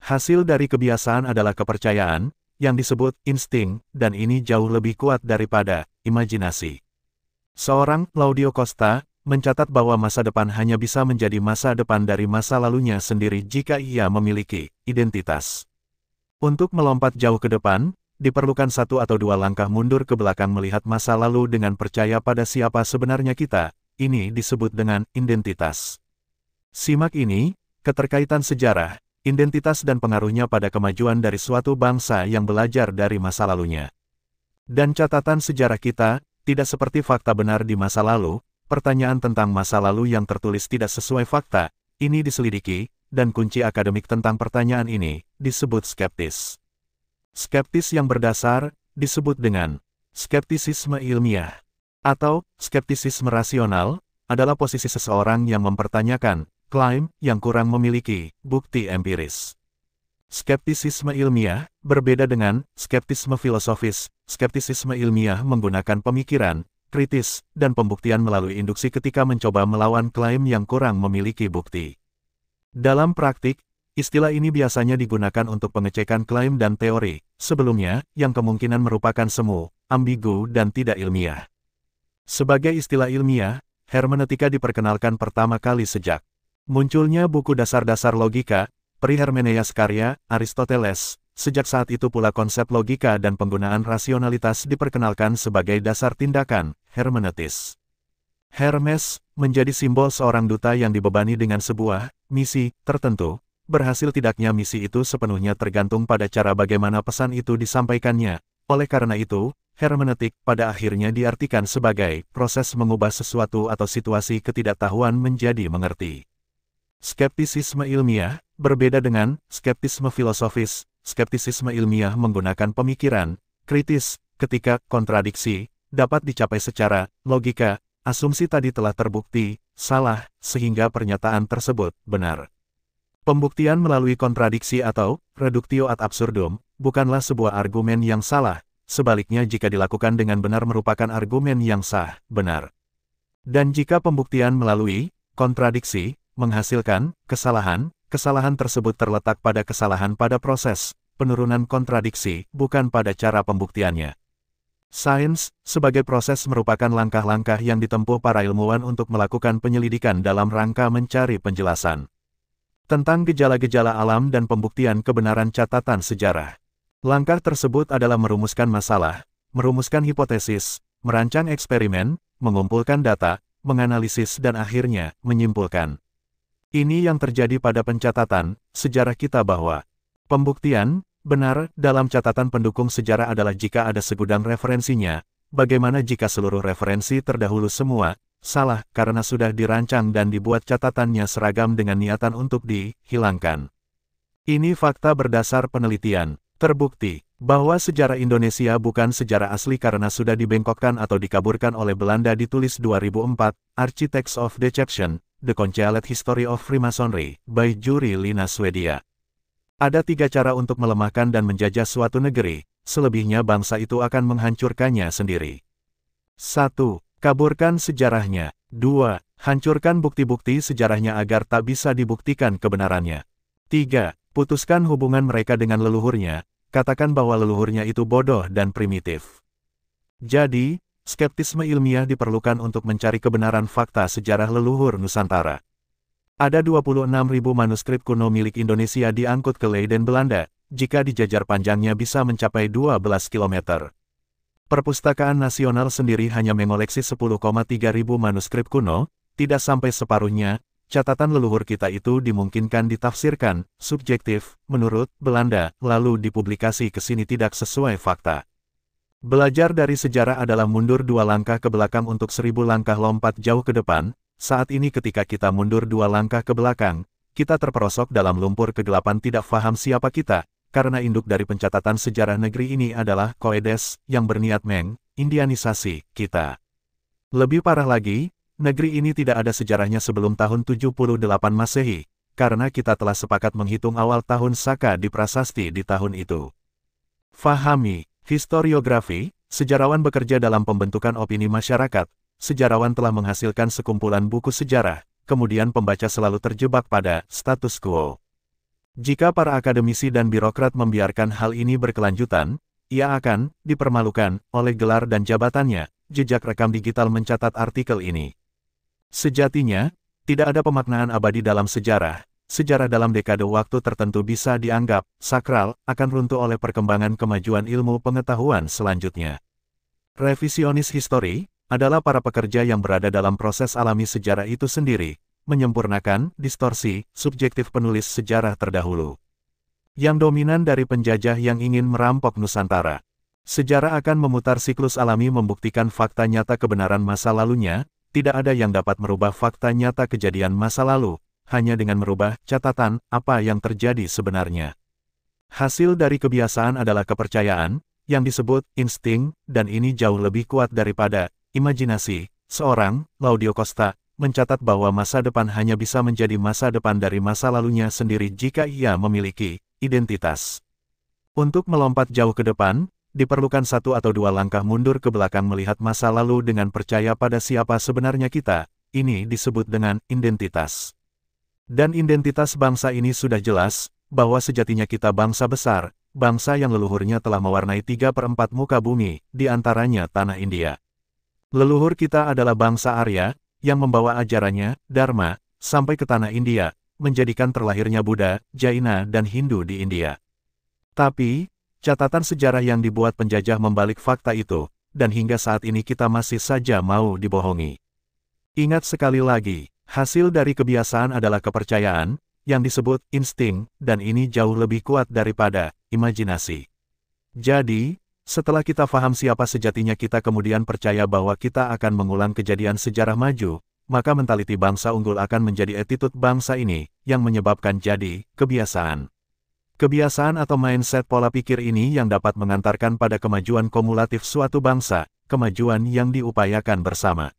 Hasil dari kebiasaan adalah kepercayaan, yang disebut insting, dan ini jauh lebih kuat daripada imajinasi. Seorang Claudio Costa mencatat bahwa masa depan hanya bisa menjadi masa depan dari masa lalunya sendiri jika ia memiliki identitas. Untuk melompat jauh ke depan, diperlukan satu atau dua langkah mundur ke belakang melihat masa lalu dengan percaya pada siapa sebenarnya kita. Ini disebut dengan identitas. Simak ini, keterkaitan sejarah, identitas dan pengaruhnya pada kemajuan dari suatu bangsa yang belajar dari masa lalunya. Dan catatan sejarah kita, tidak seperti fakta benar di masa lalu, pertanyaan tentang masa lalu yang tertulis tidak sesuai fakta, ini diselidiki, dan kunci akademik tentang pertanyaan ini, disebut skeptis. Skeptis yang berdasar, disebut dengan skeptisisme ilmiah, atau skeptisisme rasional, adalah posisi seseorang yang mempertanyakan klaim yang kurang memiliki bukti empiris. Skeptisisme ilmiah berbeda dengan skeptisme filosofis. Skeptisisme ilmiah menggunakan pemikiran kritis dan pembuktian melalui induksi ketika mencoba melawan klaim yang kurang memiliki bukti. Dalam praktik, istilah ini biasanya digunakan untuk pengecekan klaim dan teori sebelumnya yang kemungkinan merupakan semu, ambigu dan tidak ilmiah. Sebagai istilah ilmiah, hermeneutika diperkenalkan pertama kali sejak munculnya buku dasar-dasar logika, Pri Hermeneias karya Aristoteles. Sejak saat itu pula konsep logika dan penggunaan rasionalitas diperkenalkan sebagai dasar tindakan hermeneutis. Hermes menjadi simbol seorang duta yang dibebani dengan sebuah misi tertentu. Berhasil tidaknya misi itu sepenuhnya tergantung pada cara bagaimana pesan itu disampaikannya. Oleh karena itu, hermeneutik pada akhirnya diartikan sebagai proses mengubah sesuatu atau situasi ketidaktahuan menjadi mengerti. Skeptisisme ilmiah berbeda dengan skeptisme filosofis. Skeptisisme ilmiah menggunakan pemikiran kritis ketika kontradiksi dapat dicapai secara logika. Asumsi tadi telah terbukti salah sehingga pernyataan tersebut benar. Pembuktian melalui kontradiksi atau reductio ad absurdum bukanlah sebuah argumen yang salah. Sebaliknya jika dilakukan dengan benar merupakan argumen yang sah, benar. Dan jika pembuktian melalui kontradiksi menghasilkan kesalahan, kesalahan tersebut terletak pada kesalahan pada proses penurunan kontradiksi, bukan pada cara pembuktiannya. Sains, sebagai proses merupakan langkah-langkah yang ditempuh para ilmuwan untuk melakukan penyelidikan dalam rangka mencari penjelasan tentang gejala-gejala alam dan pembuktian kebenaran catatan sejarah. Langkah tersebut adalah merumuskan masalah, merumuskan hipotesis, merancang eksperimen, mengumpulkan data, menganalisis dan akhirnya menyimpulkan. Ini yang terjadi pada pencatatan sejarah kita bahwa pembuktian benar dalam catatan pendukung sejarah adalah jika ada segudang referensinya. Bagaimana jika seluruh referensi terdahulu semua salah karena sudah dirancang dan dibuat catatannya seragam dengan niatan untuk dihilangkan. Ini fakta berdasar penelitian. Terbukti bahwa sejarah Indonesia bukan sejarah asli karena sudah dibengkokkan atau dikaburkan oleh Belanda. Ditulis 2004, Architects of Deception, The Concealed History of Freemasonry, by Juri Lina Swedia. Ada 3 cara untuk melemahkan dan menjajah suatu negeri, selebihnya bangsa itu akan menghancurkannya sendiri. 1. Kaburkan sejarahnya. 2. Hancurkan bukti-bukti sejarahnya agar tak bisa dibuktikan kebenarannya. 3. Putuskan hubungan mereka dengan leluhurnya, katakan bahwa leluhurnya itu bodoh dan primitif. Jadi, skeptisme ilmiah diperlukan untuk mencari kebenaran fakta sejarah leluhur Nusantara. Ada 26.000 manuskrip kuno milik Indonesia diangkut ke Leiden, Belanda, jika dijajar panjangnya bisa mencapai 12 km. Perpustakaan Nasional sendiri hanya mengoleksi 10,3 ribu manuskrip kuno, tidak sampai separuhnya. Catatan leluhur kita itu dimungkinkan ditafsirkan, subjektif, menurut Belanda, lalu dipublikasi ke sini tidak sesuai fakta. Belajar dari sejarah adalah mundur 2 langkah ke belakang untuk 1000 langkah lompat jauh ke depan. Saat ini ketika kita mundur 2 langkah ke belakang, kita terperosok dalam lumpur kegelapan tidak paham siapa kita, karena induk dari pencatatan sejarah negeri ini adalah Koedes, yang berniat meng-indianisasi kita. Lebih parah lagi, negeri ini tidak ada sejarahnya sebelum tahun 78 Masehi, karena kita telah sepakat menghitung awal tahun Saka di prasasti di tahun itu. Fahami historiografi, sejarawan bekerja dalam pembentukan opini masyarakat. Sejarawan telah menghasilkan sekumpulan buku sejarah, kemudian pembaca selalu terjebak pada status quo. Jika para akademisi dan birokrat membiarkan hal ini berkelanjutan, ia akan dipermalukan oleh gelar dan jabatannya. Jejak rekam digital mencatat artikel ini. Sejatinya, tidak ada pemaknaan abadi dalam sejarah. Sejarah dalam dekade waktu tertentu bisa dianggap sakral, akan runtuh oleh perkembangan kemajuan ilmu pengetahuan selanjutnya. Revisionis histori adalah para pekerja yang berada dalam proses alami sejarah itu sendiri, menyempurnakan distorsi subjektif penulis sejarah terdahulu. Yang dominan dari penjajah yang ingin merampok Nusantara. Sejarah akan memutar siklus alami membuktikan fakta nyata kebenaran masa lalunya, tidak ada yang dapat merubah fakta nyata kejadian masa lalu, hanya dengan merubah catatan apa yang terjadi sebenarnya. Hasil dari kebiasaan adalah kepercayaan, yang disebut insting, dan ini jauh lebih kuat daripada imajinasi. Seorang, Claudio Costa, mencatat bahwa masa depan hanya bisa menjadi masa depan dari masa lalunya sendiri jika ia memiliki identitas. Untuk melompat jauh ke depan, diperlukan satu atau dua langkah mundur ke belakang melihat masa lalu dengan percaya pada siapa sebenarnya kita. Ini disebut dengan identitas. Dan identitas bangsa ini sudah jelas, bahwa sejatinya kita bangsa besar, bangsa yang leluhurnya telah mewarnai 3/4 muka bumi, di antaranya tanah India. Leluhur kita adalah bangsa Arya, yang membawa ajarannya, Dharma, sampai ke tanah India, menjadikan terlahirnya Buddha, Jaina dan Hindu di India. Tapi, catatan sejarah yang dibuat penjajah membalik fakta itu, dan hingga saat ini kita masih saja mau dibohongi. Ingat sekali lagi, hasil dari kebiasaan adalah kepercayaan, yang disebut insting, dan ini jauh lebih kuat daripada imajinasi. Jadi, setelah kita paham siapa sejatinya kita kemudian percaya bahwa kita akan mengulang kejadian sejarah maju, maka mentaliti bangsa unggul akan menjadi attitude bangsa ini, yang menyebabkan jadi kebiasaan. Kebiasaan atau mindset pola pikir ini yang dapat mengantarkan pada kemajuan kumulatif suatu bangsa, kemajuan yang diupayakan bersama.